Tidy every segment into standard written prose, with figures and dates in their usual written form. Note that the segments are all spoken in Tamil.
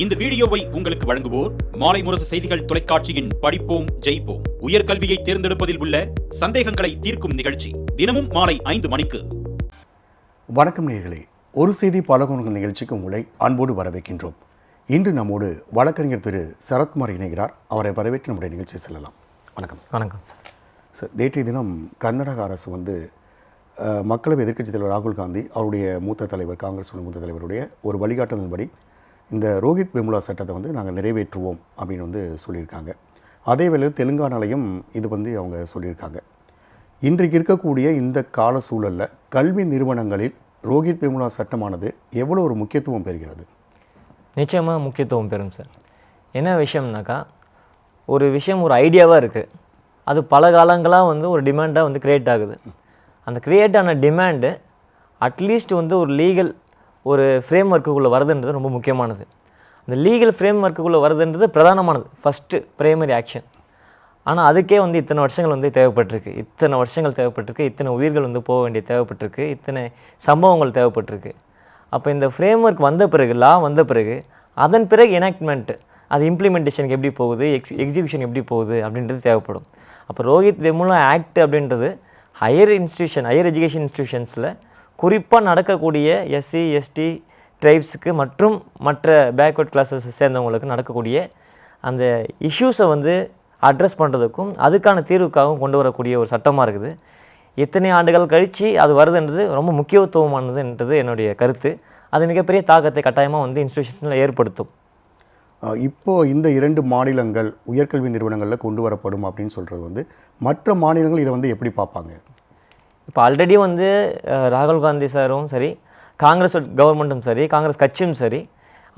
இந்த வீடியோவை உங்களுக்கு வழங்குவோர் மாலை முரசு செய்திகள் தொலைக்காட்சியின் படிப்போம் ஜெயிப்போம் உயர்கல்வியை தேர்ந்தெடுப்பதில் உள்ள சந்தேகங்களை தீர்க்கும் நிகழ்ச்சி தினமும் மாலை 5 மணிக்கு. வணக்கம் நேயர்களே, ஒரு செய்தி பலகோணங்கள் நிகழ்ச்சிக்கு உங்களை அன்போடு வரவேற்கின்றோம். இன்று நம்மோடு வழக்கறிஞர் திரு சரத்குமார் இணைகிறார். அவரை வரவேற்று நம்முடைய நிகழ்ச்சி செல்லலாம். வணக்கம் சார். வணக்கம் சார். நேற்றைய தினம் கர்நாடக அரசு மக்களவை எதிர்க்கட்சித் தலைவர் ராகுல் காந்தி அவருடைய மூத்த தலைவர், காங்கிரஸ் மூத்த தலைவருடைய ஒரு வழிகாட்டுதலின்படி இந்த ரோஹித் வெமுலா சட்டத்தை நாங்கள் நிறைவேற்றுவோம் அப்படின்னு சொல்லியிருக்காங்க. அதே வேளையில் தெலுங்கானாலையும் இது அவங்க சொல்லியிருக்காங்க. இன்றைக்கு இருக்கக்கூடிய இந்த கால சூழலில் கல்வி நிறுவனங்களில் ரோஹித் வெமுலா சட்டமானது எவ்வளோ ஒரு முக்கியத்துவம் பெறுகிறது? நிச்சயமாக முக்கியத்துவம் பெறும் சார். என்ன விஷயம்னாக்கா, ஒரு விஷயம் ஒரு ஐடியாவாக இருக்குது, அது பல காலங்களாக ஒரு டிமாண்டாக க்ரியேட் ஆகுது. அந்த க்ரியேட் ஆன டிமாண்டு அட்லீஸ்ட் ஒரு லீகல் ஒரு ஃப்ரேம் ஒர்க்குள்ளே வருதுன்றது ரொம்ப முக்கியமானது. அந்த லீகல் ஃப்ரேம் ஒர்க்குள்ளே வருதுன்றது பிரதானமானது, ஃபஸ்ட்டு ப்ரைமரி ஆக்ஷன். ஆனால் அதுக்கே இத்தனை வருஷங்கள் தேவைப்பட்டிருக்கு, இத்தனை உயிர்கள் போக வேண்டிய தேவைப்பட்டிருக்கு, இத்தனை சம்பவங்கள் தேவைப்பட்டிருக்கு. அப்போ இந்த ஃப்ரேம் ஒர்க் வந்த பிறகு, லா வந்த பிறகு, அதன் பிறகு எனாக்ட்மெண்ட்டு, அது இம்ப்ளிமெண்டேஷனுக்கு எப்படி போகுது, எக்ஸிக்யூஷன் எப்படி போகுது அப்படின்றது தேவைப்படும். அப்போ ரோஹித் வெமுலா ஆக்ட் அப்படின்றது ஹையர் எஜுகேஷன் இன்ஸ்டிடியூஷன்ஸில் குறிப்பாக நடக்கக்கூடிய எஸ்சி எஸ்டி ட்ரைப்ஸுக்கு மற்றும் மற்ற பேக்வர்ட் கிளாஸஸ் சேர்ந்தவங்களுக்கு நடக்கக்கூடிய அந்த இஷ்யூஸை அட்ரஸ் பண்ணுறதுக்கும் அதுக்கான தீர்வுக்காகவும் கொண்டு வரக்கூடிய ஒரு சட்டமாக இருக்குது. எத்தனை ஆண்டுகள் கழித்து அது வருதுன்றது ரொம்ப முக்கியத்துவமானதுன்றது என்னுடைய கருத்து. அது மிகப்பெரிய தாக்கத்தை கட்டாயமாக இன்ஸ்டிடியூஷன்ஸில் ஏற்படுத்தும். இப்போது இந்த 2 மாநிலங்கள் உயர்கல்வி நிறுவனங்களில் கொண்டு வரப்படும் அப்படின்னு சொல்கிறது மற்ற மாநிலங்கள் இதை எப்படி பார்ப்பாங்க? இப்போ ஆல்ரெடி ராகுல் காந்தி சாரும் சரி, காங்கிரஸ் கவர்மெண்ட்டும் சரி, காங்கிரஸ் கட்சியும் சரி,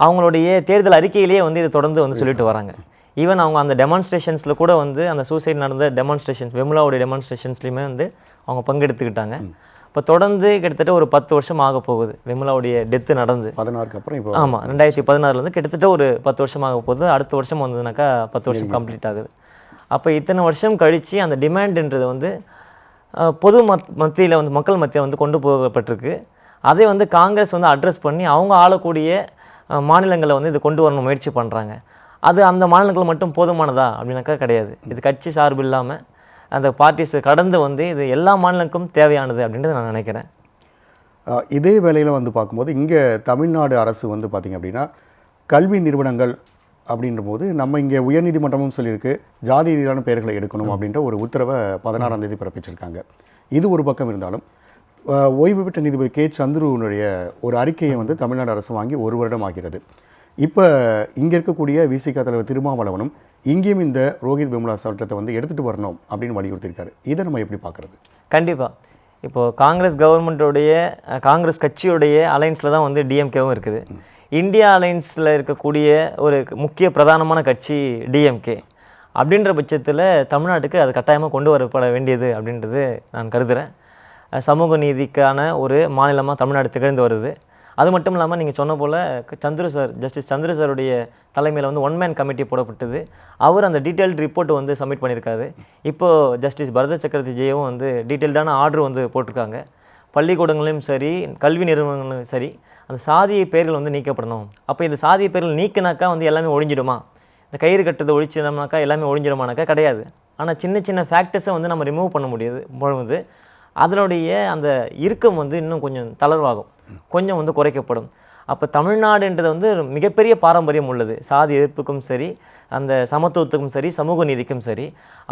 அவங்களுடைய தேர்தல் அறிக்கையிலேயே இதை தொடர்ந்து சொல்லிட்டு வராங்க. ஈவன் அவங்க அந்த டெமான்ஸ்ட்ரேஷன்ஸில் கூட அந்த சூசைட் நடந்த டெமான்ஸ்ட்ரேஷன்ஸ், வெமுலாவுடைய டெமான்ஸ்ட்ரேஷன்ஸ்லையுமே அவங்க பங்கெடுத்துக்கிட்டாங்க. இப்போ தொடர்ந்து கிட்டத்தட்ட ஒரு 10 வருஷம் ஆக போகுது வெமுலாவுடைய டெத்து நடந்து. 16க்கு அப்புறம் இப்போ ஆமாம், 2016 கிட்டத்தட்ட ஒரு 10 வருஷம் ஆக போகுது. அடுத்த வருஷம் 10 வருஷம் கம்ப்ளீட் ஆகுது. அப்போ இத்தனை வருஷம் கழித்து அந்த டிமாண்டுன்றது பொது மத்தியில் மக்கள் மத்தியில் கொண்டு போகப்பட்டிருக்கு. அதை காங்கிரஸ் அட்ரஸ் பண்ணி அவங்க ஆளக்கூடிய மாநிலங்களை இதை கொண்டு வரணும் முயற்சி பண்ணுறாங்க. அது அந்த மாநிலங்கள் மட்டும் போதுமானதா அப்படின்னாக்கா கிடையாது. இது கட்சி சார்பு இல்லாமல் அந்த பார்ட்டிஸை கடந்து இது எல்லா மாநிலங்களுக்கும் தேவையானது அப்படின்றது நான் நினைக்கிறேன். இதே வேளையில் பார்க்கும்போது இங்கே தமிழ்நாடு அரசு பார்த்திங்க அப்படின்னா கல்வி நிறுவனங்கள் அப்படின்ற போது நம்ம இங்கே உயர்நீதிமன்றமும் சொல்லியிருக்கு, ஜாதி ரீதியிலான பெயர்களை எடுக்கணும் அப்படின்ற ஒரு உத்தரவை 16ஆம் தேதி பிறப்பிச்சிருக்காங்க. இது ஒரு பக்கம் இருந்தாலும் ஓய்வு பெற்ற நீதிபதி கே சந்துருனுடைய ஒரு அறிக்கையை தமிழ்நாடு அரசு வாங்கி 1 வருடம் ஆகிறது. இப்போ இங்கே இருக்கக்கூடிய விசிக தலைவர் திருமாவளவனும் இங்கேயும் இந்த ரோஹித் வெமுலா சட்டத்தை எடுத்துகிட்டு வரணும் அப்படின்னு வலியுறுத்தியிருக்காரு. இதை நம்ம எப்படி பார்க்குறது? கண்டிப்பாக இப்போது காங்கிரஸ் கவர்மெண்ட்டுடைய காங்கிரஸ் கட்சியுடைய அலைன்ஸில் தான் டிஎம்கேவும் இருக்குது. இந்தியா அலைன்ஸில் இருக்கக்கூடிய ஒரு முக்கிய பிரதானமான கட்சி டிஎம்கே. அப்படின்ற பட்சத்தில் தமிழ்நாட்டுக்கு அது கட்டாயமாக கொண்டு வரப்பட வேண்டியது அப்படின்றது நான் கருதுகிறேன். சமூக நீதிக்கான ஒரு மாநிலமாக தமிழ்நாடு திகழ்ந்து வருது. அது மட்டும் இல்லாமல் நீங்கள் சொன்ன போல் ஜஸ்டிஸ் சந்திர சாருடைய தலைமையில் 1 மேன் கமிட்டி போடப்பட்டது. அவர் அந்த டீட்டெயில்டு ரிப்போர்ட்டு சப்மிட் பண்ணியிருக்காரு. இப்போது ஜஸ்டிஸ் பரத சக்கரவர்த்தி ஜெயவும் டீட்டெயில்டான ஆர்டர் போட்டிருக்காங்க. பள்ளிக்கூடங்களையும் சரி, கல்வி நிறுவனங்களும் சரி, அந்த சாதிய பெயர்கள் நீக்கப்படணும். அப்போ இந்த சாதிய பெயர்கள் நீக்கினாக்கா எல்லாமே ஒழிஞ்சிடுமா? இந்த கயிறு கட்டுறது ஒழிச்சிடம்னாக்கா எல்லாமே ஒழிஞ்சிடுமானாக்கா கிடையாது. ஆனால் சின்ன சின்ன ஃபேக்டர்ஸை நம்ம ரிமூவ் பண்ண பொழுது அதனுடைய அந்த இறுக்கம் இன்னும் கொஞ்சம் தளர்வாகும், கொஞ்சம் குறைக்கப்படும். அப்போ தமிழ்நாடுன்றது மிகப்பெரிய பாரம்பரியம் உள்ளது, சாதி எதிர்ப்புக்கும் சரி, அந்த சமத்துவத்துக்கும் சரி, சமூக நீதிக்கும் சரி.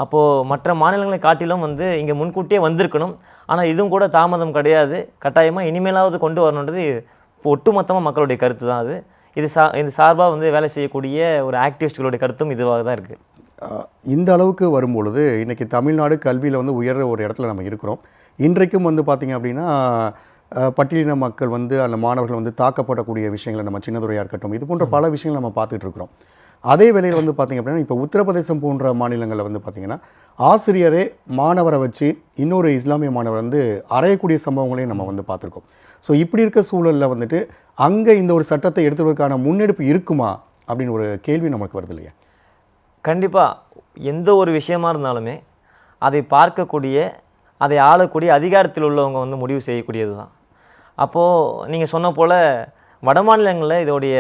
அப்போது மற்ற மாநிலங்களை காட்டிலும் இங்கே முன்கூட்டியே வந்திருக்கணும். ஆனால் இதுவும் கூட தாமதம் கிடையாது, கட்டாயமாக இனிமேலாவது கொண்டு வரணுன்றது இப்போ ஒட்டுமொத்தமாக மக்களுடைய கருத்து தான். அது இது சார்பாக வேலை செய்யக்கூடிய ஒரு ஆக்டிவிஸ்டுகளுடைய கருத்தும் இதுவாக தான் இருக்குது. இந்த அளவுக்கு வரும்பொழுது இன்றைக்கி தமிழ்நாடு கல்வியில் உயர்ற ஒரு இடத்துல நம்ம இருக்கிறோம். இன்றைக்கும் பார்த்திங்க அப்படின்னா பட்டியலின மக்கள் அந்த மாணவர்கள் தாக்கப்படக்கூடிய விஷயங்களை நம்ம சின்னதுரையாக இருக்கட்டும், இது போன்ற பல விஷயங்கள் நம்ம பார்த்துட்டு இருக்கிறோம். அதே வேளையில் பார்த்திங்க அப்படின்னா இப்போ உத்தரப்பிரதேசம் போன்ற மாநிலங்களில் பார்த்திங்கன்னா ஆசிரியரே மாணவரை வச்சு இன்னொரு இஸ்லாமிய மாணவர் அறையக்கூடிய சம்பவங்களையும் நம்ம பார்த்துருக்கோம். ஸோ இப்படி இருக்க சூழலில் அங்கே இந்த ஒரு சட்டத்தை எடுத்துவதற்கான முன்னெடுப்பு இருக்குமா அப்படின்னு ஒரு கேள்வி நமக்கு வருது இல்லையா? கண்டிப்பாக எந்த ஒரு விஷயமா இருந்தாலுமே அதை பார்க்கக்கூடிய, அதை ஆளக்கூடிய அதிகாரத்தில் உள்ளவங்க முடிவு செய்யக்கூடியது தான். அப்போது நீங்கள் சொன்ன போல் வட மாநிலங்களில் இதோடைய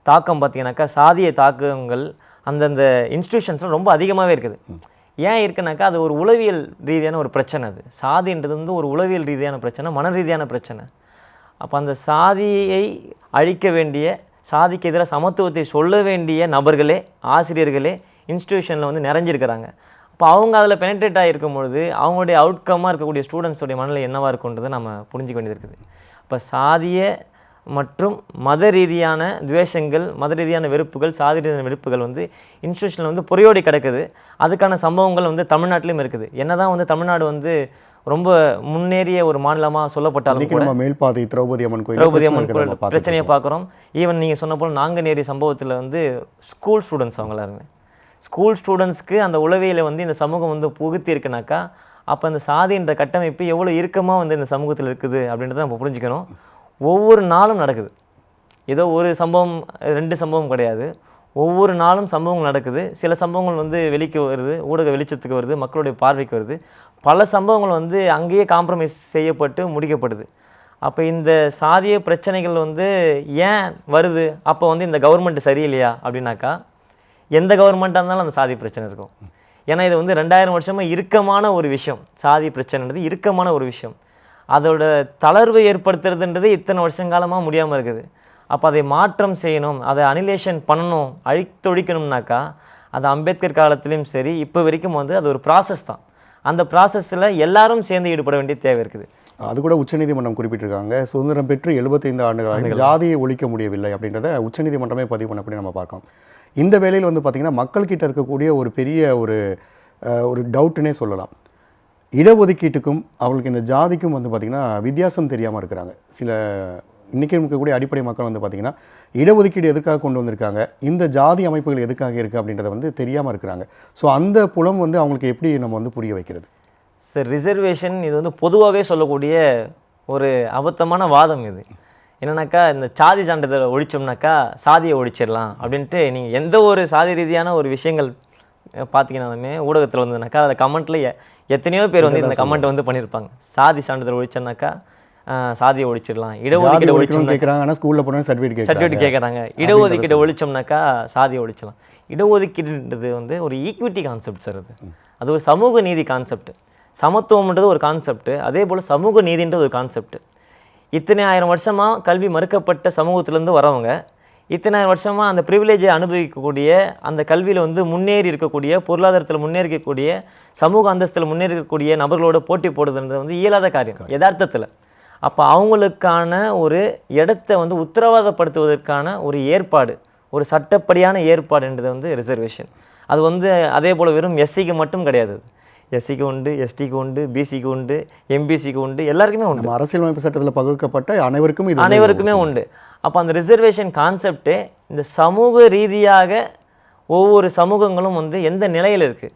தாக்கம் பார்த்தீங்கன்னாக்கா சாதிய தாக்கங்கள் அந்தந்த இன்ஸ்டிடியூஷன்ஸில் ரொம்ப அதிகமாகவே இருக்குது. ஏன் இருக்குனாக்கா அது ஒரு உளவியல் ரீதியான ஒரு பிரச்சனை. அது சாதின்றது வந்து ஒரு உளவியல் ரீதியான பிரச்சனை, மன ரீதியான பிரச்சனை. அப்போ அந்த சாதியை அழிக்க வேண்டிய, சாதிக்கு எதிராக சமத்துவத்தை சொல்ல வேண்டிய நபர்களே, ஆசிரியர்களே இன்ஸ்டிடியூஷனில் வந்து நிறைஞ்சிருக்கிறாங்க. அப்போ அவங்க அதில் பெனட்ரேட் ஆகிருக்கும் பொழுது அவங்களுடைய அவுட்கம்மாக இருக்கக்கூடிய ஸ்டூடெண்ட்ஸோடைய மனநிலை என்னவாக இருக்குன்றதை நம்ம புரிஞ்சிக்க வேண்டியது இருக்குது. இப்போ சாதிய மற்றும் மத ரீதியான துவேஷங்கள், மத ரீதியான வெறுப்புகள், சாதி ரீதியான வெறுப்புகள் வந்து இன்ஸ்டியூஷனில் வந்து புரையோடி கிடக்குது. அதுக்கான சம்பவங்கள் வந்து தமிழ்நாட்டிலையும் இருக்குது. என்னதான் வந்து தமிழ்நாடு வந்து ரொம்ப முன்னேறிய ஒரு மாநிலமாக சொல்லப்பட்டாலும் கூட மேல்பாதை திரௌபதி அம்மன் கோயில் பிரச்சனையை பார்க்குறோம். ஈவன் நீங்கள் சொன்ன போல் நாங்குநேரி சம்பவத்தில் வந்து ஸ்கூல் ஸ்டூடெண்ட்ஸ் அவங்களாருங்க, ஸ்கூல் ஸ்டூடெண்ட்ஸ்க்கு அந்த உளவியலை வந்து இந்த சமூகம் வந்து புகுத்தி இருக்குனாக்கா அப்போ அந்த சாதின்ற கட்டமைப்பு எவ்வளோ இறுக்கமாக வந்து இந்த சமூகத்தில் இருக்குது அப்படின்றத நம்ம புரிஞ்சுக்கணும். ஒவ்வொரு நாளும் நடக்குது. ஏதோ ஒரு சம்பவம் 2 சம்பவம் கிடையாது, ஒவ்வொரு நாளும் சம்பவங்கள் நடக்குது. சில சம்பவங்கள் வந்து வெளிக்கு வருது, ஊடக வெளிச்சத்துக்கு வருது, மக்களுடைய பார்வைக்கு வருது. பல சம்பவங்கள் வந்து அங்கேயே காம்ப்ரமைஸ் செய்யப்பட்டு முடிக்கப்படுது. அப்போ இந்த சாதிய பிரச்சனைகள் வந்து ஏன் வருது? அப்போ வந்து இந்த கவர்மெண்ட் சரியில்லையா அப்படின்னாக்கா எந்த கவர்மெண்ட்டாக இருந்தாலும் அந்த சாதி பிரச்சனை இருக்கும். ஏன்னா இது வந்து 2000 வருஷமாக இறுக்கமான ஒரு விஷயம். சாதி பிரச்சனைன்றது இறுக்கமான ஒரு விஷயம். அதோட தளர்வு ஏற்படுத்துறதுன்றது இத்தனை வருஷங்காலமாக முடியாமல் இருக்குது. அப்போ அதை மாற்றம் செய்யணும், அதை அனிலேஷன் பண்ணணும், அழித்தொழிக்கணும்னாக்கா அது அம்பேத்கர் காலத்துலேயும் சரி இப்போ வரைக்கும் வந்து அது ஒரு ப்ராசஸ் தான். அந்த ப்ராசஸில் எல்லாரும் சேர்ந்து ஈடுபட வேண்டிய தேவை இருக்குது. அது கூட உச்சநீதிமன்றம் குறிப்பிட்டிருக்காங்க. சுதந்திரம் பெற்று 75 ஆண்டுகள் ஜாதியை ஒழிக்க முடியவில்லை அப்படின்றத உச்சநீதிமன்றமே பதிவு பண்ணக்கூடிய நம்ம பார்க்கணும். இந்த வேளையில் வந்து பார்த்திங்கன்னா மக்கள்கிட்ட இருக்கக்கூடிய ஒரு பெரிய ஒரு டவுட்டுன்னே சொல்லலாம். இடஒதுக்கீட்டுக்கும் அவங்களுக்கு இந்த ஜாதிக்கும் வந்து பார்த்திங்கன்னா வித்தியாசம் தெரியாமல் இருக்கிறாங்க. சில இன்றைக்கி இருக்கக்கூடிய அடிப்படை மக்கள் வந்து பார்த்திங்கன்னா இடஒதுக்கீடு எதுக்காக கொண்டு வந்திருக்காங்க, இந்த ஜாதி அமைப்புகள் எதுக்காக இருக்குது அப்படின்றத வந்து தெரியாமல் இருக்கிறாங்க. ஸோ அந்த புலம் வந்து அவங்களுக்கு எப்படி நம்ம வந்து புரிய வைக்கிறது? சார், ரிசர்வேஷன் இது வந்து பொதுவாகவே சொல்லக்கூடிய ஒரு அபத்தமான வாதம் இது. என்னன்னாக்கா இந்த சாதி சான்றிதழை ஒழிச்சோம்னாக்கா சாதியை ஒழிச்சிடலாம் அப்படின்ட்டு நீங்கள் எந்த ஒரு சாதி ரீதியான ஒரு விஷயங்கள் பார்த்தீங்கன்னாலுமே ஊடகத்தில் வந்ததுனாக்கா அதில் கமெண்ட்டில் எத்தனையோ பேர் வந்து இந்த கமெண்ட் வந்து பண்ணியிருப்பாங்க. சாதி சான்றிதழ் ஒழிச்சோம்னாக்கா சாதியை ஒழிச்சிடலாம், இடஒதுக்கீடு ஒழிச்சோம்னா கேட்குறாங்க, ஆனால் ஸ்கூலில் போனால் சர்டிஃபிகேட் கேட்குறாங்க, இடஒதுக்கீடு ஒழிச்சோம்னாக்கா சாதியை ஒழிச்சலாம். இடஒதுக்கீடுன்றது வந்து ஒரு ஈக்விட்டி கான்செப்ட் சார். அது ஒரு சமூக நீதி கான்செப்ட். சமத்துவம்ன்றது ஒரு கான்செப்ட், அதே போல் சமூக நீதின்றது ஒரு கான்செப்ட். இத்தனை ஆயிரம் வருஷமாக கல்வி மறுக்கப்பட்ட சமூகத்திலேருந்து வரவங்க இத்தனை வருஷமாக அந்த ப்ரிவிலேஜை அனுபவிக்கக்கூடிய, அந்த கல்வியில் வந்து முன்னேறி இருக்கக்கூடிய, பொருளாதாரத்தில் முன்னேறிக்கக்கூடிய, சமூக அந்தஸ்தில் முன்னேறிக்கக்கூடிய நபர்களோட போட்டி போடுறதுன்றது வந்து இயலாத காரியம் யதார்த்தத்தில். அப்போ அவங்களுக்கான ஒரு இடத்தை வந்து உத்தரவாதப்படுத்துவதற்கான ஒரு ஏற்பாடு, ஒரு சட்டப்படியான ஏற்பாடுன்றது வந்து ரிசர்வேஷன். அது வந்து அதே போல் வெறும் எஸ்சிக்கு மட்டும் கிடையாது. எஸ்சிக்கு உண்டு, எஸ்டிக்கு உண்டு, பிசிக்கு உண்டு, எம்பிசிக்கு உண்டு, எல்லாருக்குமே உண்டு. அரசியலமைப்பு சட்டத்தில் பகுக்கப்பட்ட அனைவருக்குமே உண்டு. அப்போ அந்த ரிசர்வேஷன் கான்செப்டே இந்த சமூக ரீதியாக ஒவ்வொரு சமூகங்களும் வந்து எந்த நிலையில் இருக்குது,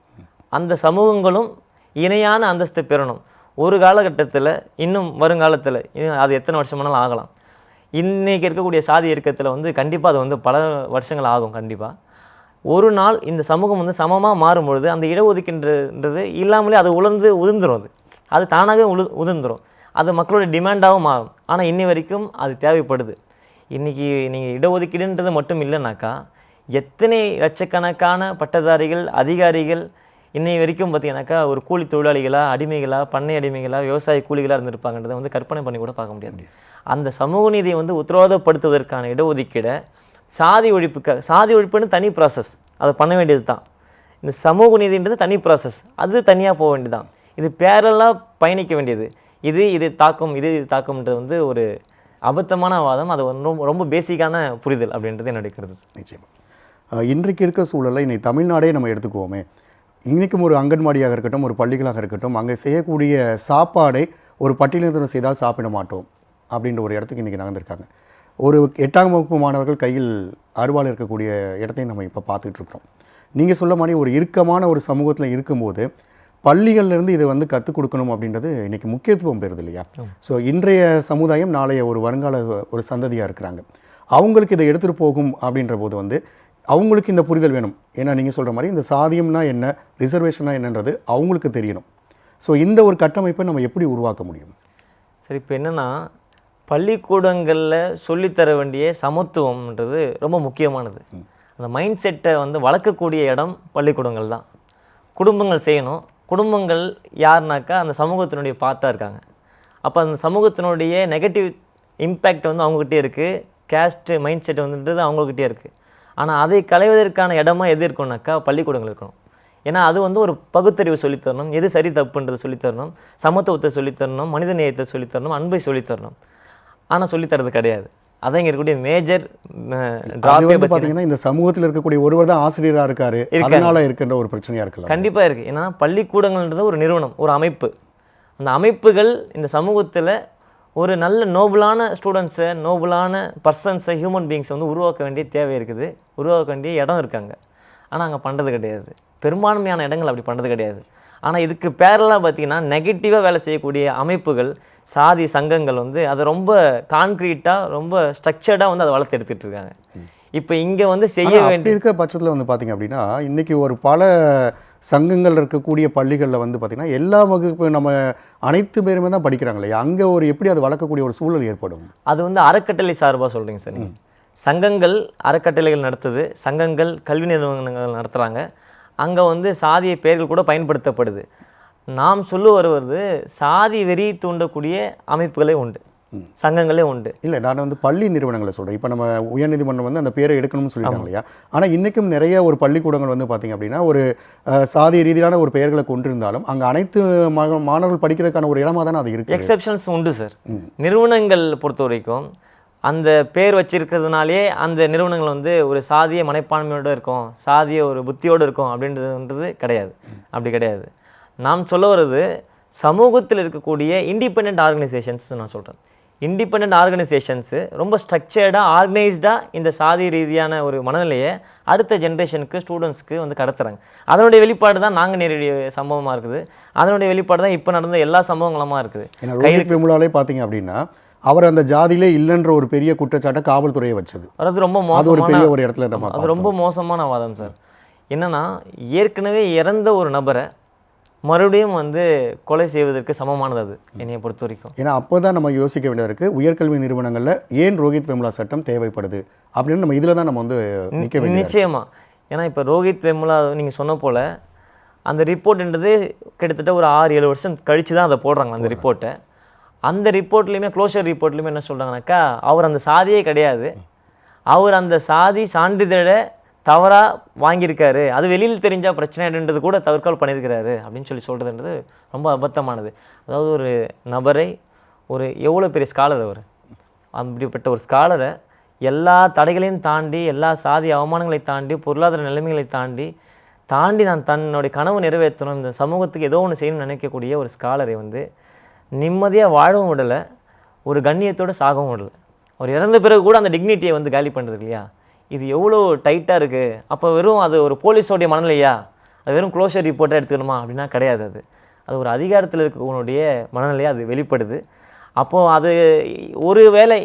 அந்த சமூகங்களும் இணையான அந்தஸ்து பெறணும். ஒரு காலகட்டத்தில் இன்னும் வருங்காலத்தில் அது எத்தனை வருஷமானாலும் ஆகலாம். இன்றைக்கி இருக்கக்கூடிய சாதி இயக்கத்தில் வந்து கண்டிப்பாக அது வந்து பல வருஷங்கள் ஆகும். கண்டிப்பாக ஒரு நாள் இந்த சமூகம் வந்து சமமாக மாறும்பொழுது அந்த இடஒதுக்கீடுன்றது இல்லாமலே அது உதிர்ந்துடும். அது தானாகவே உதிர்ந்துடும். அது மக்களுடைய டிமாண்டாகவும் மாறும். ஆனால் இன்னி வரைக்கும் அது தேவைப்படுது. இன்றைக்கி நீங்கள் இடஒதுக்கீடுன்றது மட்டும் இல்லைனாக்கா எத்தனை லட்சக்கணக்கான பட்டதாரிகள், அதிகாரிகள் இன்னை வரைக்கும் பார்த்தீங்கன்னாக்கா ஒரு கூலி தொழிலாளிகளாக, அடிமைகளாக, பண்ணை அடிமைகளாக, விவசாய கூலிகளாக இருந்திருப்பாங்கன்றதை வந்து கற்பனை பண்ணி கூட பார்க்க முடியாது. அந்த சமூக நீதியை வந்து உத்தரவாதப்படுத்துவதற்கான இடஒதுக்கீடை சாதி ஒழிப்புன்னு தனி ப்ராசஸ், அதை பண்ண வேண்டியது தான். இந்த சமூக நீதின்றது தனி ப்ராசஸ், அது தனியாக போக வேண்டியது தான். இது பேரலாக பயணிக்க வேண்டியது. இது தாக்கம்ன்றது வந்து ஒரு அபத்தமான வாதம். அது ரொம்ப பேசிக்கான புரிதல் அப்படின்றது என்னுடைய கருத்து. நிச்சயமாக இன்றைக்கு இருக்க சூழலில் இன்னைக்கு தமிழ்நாடே நம்ம எடுத்துக்குவோமே, இன்றைக்கும் ஒரு அங்கன்வாடியாக இருக்கட்டும், ஒரு பள்ளிகளாக இருக்கட்டும், அங்கே செய்யக்கூடிய சாப்பாடை ஒரு பட்டியலினத்தினர் செய்தால் சாப்பிட மாட்டோம் அப்படின்ற ஒரு இடத்துக்கு இன்றைக்கி நகர்ந்திருக்காங்க. ஒரு 8ஆம் வகுப்பு மாணவர்கள் கையில் அருவாள் இருக்கக்கூடிய இடத்தையும் நம்ம இப்போ பார்த்துட்டு இருக்கிறோம். நீங்கள் சொல்ல மாதிரி ஒரு இறுக்கமான ஒரு சமூகத்தில் இருக்கும்போது பள்ளிகள்லேருந்து இதை வந்து கற்றுக் கொடுக்கணும் அப்படின்றது இன்றைக்கி முக்கியத்துவம் பெறுது இல்லையா? ஸோ இன்றைய சமுதாயம் நாளைய ஒரு வருங்கால ஒரு சந்ததியாக இருக்கிறாங்க. அவங்களுக்கு இதை எடுத்துகிட்டு போகும் அப்படின்ற போது வந்து அவங்களுக்கு இந்த புரிதல் வேணும். ஏன்னா நீங்கள் சொல்கிற மாதிரி இந்த சாதியம்னா என்ன, ரிசர்வேஷனா என்னன்றது அவங்களுக்கு தெரியணும். ஸோ இந்த ஒரு கட்டமைப்பை நம்ம எப்படி உருவாக்க முடியும்? சரி, இப்போ என்னென்னா பள்ளிக்கூடங்களில் சொல்லித்தர வேண்டிய சமத்துவம்ன்றது ரொம்ப முக்கியமானது. அந்த மைண்ட் செட்டை வந்து வளர்க்கக்கூடிய இடம் பள்ளிக்கூடங்கள் தான். குடும்பங்கள் செய்யணும். குடும்பங்கள் யாருனாக்கா அந்த சமூகத்தினுடைய பார்ட்டாக இருக்காங்க. அப்போ அந்த சமூகத்தினுடைய நெகட்டிவ் இம்பேக்ட் வந்து அவங்ககிட்டே இருக்குது. கேஸ்ட்டு மைண்ட் செட் வந்துன்றது அவங்கக்கிட்டே இருக்குது. ஆனால் அதை களைவதற்கான இடமா எது இருக்கும்னாக்கா பள்ளிக்கூடங்கள் இருக்கணும். ஏன்னா அது வந்து ஒரு பகுத்தறிவு சொல்லித்தரணும், எது சரி தப்புன்றது சொல்லித்தரணும், சமத்துவத்தை சொல்லித்தரணும், மனித நேயத்தை சொல்லித்தரணும், அன்பை சொல்லித்தரணும். ஆனால் சொல்லித்தரது கிடையாது. அதான் இங்கே இருக்கக்கூடிய மேஜர் பார்த்தீங்கன்னா இந்த சமூகத்தில் இருக்கக்கூடிய ஒருவர் தான் ஆசிரியராக இருக்காரு, அதனால இருக்கின்ற ஒரு பிரச்சனையாக இருக்கலாம். கண்டிப்பாக இருக்குது. ஏன்னா பள்ளிக்கூடங்கள்ன்றது ஒரு நிறுவனம், ஒரு அமைப்பு. அந்த அமைப்புகள் இந்த சமூகத்தில் ஒரு நல்ல நோபலான ஸ்டூடெண்ட்ஸை, நோபலான பர்சன்ஸை, ஹியூமன் பீயிங்ஸை வந்து உருவாக்க வேண்டிய தேவை இருக்குது, உருவாக்க வேண்டிய இடம் இருக்காங்க. ஆனால் அங்கே பண்ணுறது கிடையாது. பெரும்பான்மையான இடங்கள் அப்படி பண்ணுறது கிடையாது. ஆனால் இதுக்கு பேரலாக பார்த்திங்கன்னா நெகட்டிவாக வேலை செய்யக்கூடிய அமைப்புகள், சாதி சங்கங்கள் வந்து அதை ரொம்ப கான்க்ரீட்டாக, ரொம்ப ஸ்ட்ரக்சர்டாக வந்து அதை வளர்த்து எடுத்துகிட்டு இருக்காங்க. இப்போ இங்கே வந்து செய்ய வேண்டிய இருக்க பட்சத்தில் வந்து பார்த்திங்க அப்படின்னா இன்றைக்கி ஒரு பல சங்கங்கள் இருக்கக்கூடிய பள்ளிகளில் வந்து பார்த்திங்கன்னா எல்லா வகுப்பு நம்ம அனைத்து பேருமே தான் படிக்கிறாங்க இல்லையா? அங்கே ஒரு எப்படி அதை வளர்க்கக்கூடிய ஒரு சூழல் ஏற்படும்? அது வந்து அறக்கட்டளை சார்பாக சொல்கிறீங்க சார். சங்கங்கள் அறக்கட்டளைகள் நடத்துது, சங்கங்கள் கல்வி நிறுவனங்கள் நடத்துகிறாங்க. அங்கே வந்து சாதிய பெயர்கள் கூட பயன்படுத்தப்படுது. நாம் சொல்ல வருவது சாதி வெறி தூண்டக்கூடிய அமைப்புகளே உண்டு, சங்கங்களே உண்டு. இல்லை, நான் வந்து பள்ளி நிறுவனங்களை சொல்கிறேன். இப்போ நம்ம உயர்நீதிமன்றம் வந்து அந்த பேரை எடுக்கணும்னு சொல்லிட்டாங்க இல்லையா? ஆனால் இன்றைக்கும் நிறைய ஒரு பள்ளிக்கூடங்கள் வந்து பார்த்திங்க அப்படின்னா ஒரு சாதிய ரீதியிலான ஒரு பெயர்களை கொண்டிருந்தாலும் அங்கே அனைத்து மாணவர்கள் படிக்கிறதுக்கான ஒரு இடமா தானே அது இருக்குது. எக்ஸெப்ஷன்ஸ் உண்டு சார். நிறுவனங்கள் பொறுத்த வரைக்கும் அந்த பேர் வச்சிருக்கிறதுனாலே அந்த நிறுவனங்கள் வந்து ஒரு சாதிய மனப்பான்மையோடு இருக்கும், சாதிய ஒரு புத்தியோடு இருக்கும் அப்படின்றது கிடையாது. அப்படி கிடையாது. நாம் சொல்ல வர்றது சமூகத்தில் இருக்கக்கூடிய இண்டிபெண்ட் ஆர்கனைசேஷன்ஸ் நான் சொல்கிறேன். இண்டிபெண்ட் ஆர்கனைசேஷன்ஸு ரொம்ப ஸ்ட்ரக்சர்டாக, ஆர்கனைஸ்டாக இந்த சாதி ரீதியான ஒரு மனநிலையை அடுத்த ஜென்ரேஷனுக்கு, ஸ்டூடெண்ட்ஸ்க்கு வந்து கடத்துறாங்க. அதனுடைய வெளிப்பாடு தான் நாங்கள் நேரடி சம்பவமாக இருக்குது. அதனுடைய வெளிப்பாடு தான் இப்போ நடந்த எல்லா சம்பவங்களுமா இருக்குது. ரோஹித் வெமுலாலே பார்த்தீங்க அப்படின்னா அவர் அந்த ஜாதியிலே இல்லைன்ற ஒரு பெரிய குற்றச்சாட்டை காவல்துறையை வச்சது. அது ரொம்ப மோசமான ஒரு இடத்துல அது ரொம்ப மோசமான வாதம் சார். என்னன்னா ஏற்கனவே இறந்த ஒரு நபரை மறுபடியும் வந்து கொலை செய்வதற்கு சமமானது அது என்னையை பொறுத்த வரைக்கும். ஏன்னா அப்போ தான் நம்ம யோசிக்க வேண்டியது இருக்குது, உயர்கல்வி நிறுவனங்களில் ஏன் ரோஹித் வெமுலா சட்டம் தேவைப்படுது அப்படின்னு நம்ம இதில் தான் நம்ம வந்து நிற்க வேண்டியது. நிச்சயமாக. ஏன்னா இப்போ ரோஹித் வெமுலா நீங்கள் சொன்ன போல் அந்த ரிப்போர்ட்ன்றது கிட்டத்தட்ட ஒரு 6-7 வருஷம் கழித்து தான் அதை போடுறாங்க அந்த ரிப்போர்ட்டை. அந்த ரிப்போர்ட்லேயுமே, க்ளோஷர் ரிப்போர்ட்லேயுமே என்ன சொல்கிறாங்கனாக்கா, அவர் அந்த சாதியே கிடையாது, அவர் அந்த சாதி சான்றிதழை தவறாக வாங்கியிருக்காரு, அது வெளியில் தெரிஞ்சால் பிரச்சனைன்றது கூட தவிர்க்கால் பண்ணியிருக்கிறாரு அப்படின்னு சொல்கிறதுன்றது ரொம்ப அபத்தமானது. அதாவது ஒரு நபரை, ஒரு எவ்வளோ பெரிய ஸ்காலர் அவர், அப்படிப்பட்ட ஒரு ஸ்காலரை எல்லா தடைகளையும் தாண்டி, எல்லா சாதி அவமானங்களை தாண்டி, பொருளாதார நிலைமைகளை தாண்டி நான் தன்னுடைய கனவு நிறைவேற்றணும், இந்த சமூகத்துக்கு ஏதோ ஒன்று செய்யணும்னு நினைக்கக்கூடிய ஒரு ஸ்காலரை வந்து நிம்மதியாக வாழவும் விடலை, ஒரு கண்ணியத்தோடு சாகவும் விடலை. அவர் இறந்த பிறகு கூட அந்த டிக்னிட்டியை வந்து காலி பண்ணுறது இல்லையா? இது எவ்வளோ டைட்டாக இருக்குது. அப்போ வெறும் அது ஒரு போலீஸோடைய மனநிலையா? அது வெறும் க்ளோஷர் ரிப்போர்ட்டாக எடுத்துக்கணுமா அப்படின்னா கிடையாது. அது ஒரு அதிகாரத்தில் இருக்கவனுடைய மனநிலையாக அது வெளிப்படுது. அப்போது அது ஒரு வேளை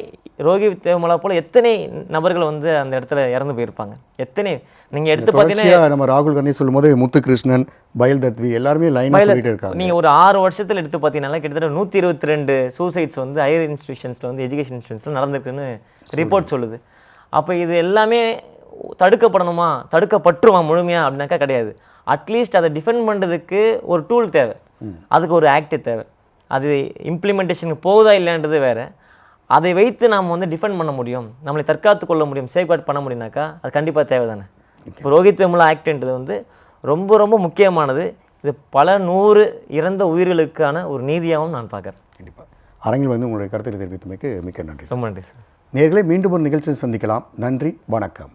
ரோஹித் வெமுலா போல் எத்தனை நபர்கள் வந்து அந்த இடத்துல இறந்து போயிருப்பாங்க. எத்தனை நீங்கள் எடுத்து பார்த்தீங்கன்னா நம்ம ராகுல் காந்தி சொல்லும்போது முத்துகிருஷ்ணன், பயல் தத்வி எல்லாருமே லைன் சொல்லிட்டு இருக்காங்க. நீங்கள் ஒரு 6 வருஷத்தில் எடுத்து பார்த்தீங்கன்னா கிட்டத்தட்ட 122 சூசைட்ஸ் வந்து ஹையர் இன்ஸ்டியூஷன்ஸில் வந்து எஜுகேஷன் இன்ஸ்டியூஷன்ஸில் நடந்திருக்குன்னு ரிப்போர்ட் சொல்லுது. அப்போ இது எல்லாமே தடுக்கப்படணுமா, தடுக்கப்பட்டுருமா முழுமையாக அப்படின்னாக்கா கிடையாது. அட்லீஸ்ட் அதை டிஃபெண்ட் பண்ணுறதுக்கு ஒரு டூல் தேவை, அதுக்கு ஒரு ஆக்ட் தேவை. அது இம்ப்ளிமெண்டேஷனுக்கு போகுதா இல்லைன்றது வேறு. அதை வைத்து நாம் வந்து டிஃபெண்ட் பண்ண முடியும், நம்மளை தற்காத்து கொள்ள முடியும், சேஃப்கார்ட் பண்ண முடியும்னாக்கா அது கண்டிப்பாக தேவை தானே. இப்போ ரோஹித் வெமுலா ஆக்ட்ன்றது வந்து ரொம்ப ரொம்ப முக்கியமானது. இது பல 100 இறந்த உயிர்களுக்கான ஒரு நீதியாகவும் நான் பார்க்குறேன். கண்டிப்பாக அரங்கில் வந்து உங்களுடைய கருத்தை தெரிவித்தமைக்கு மிக்க நன்றி. ரொம்ப நன்றி சார். நேயர்களே, மீண்டும் ஒரு நிகழ்ச்சியில் சந்திக்கலாம். நன்றி, வணக்கம்.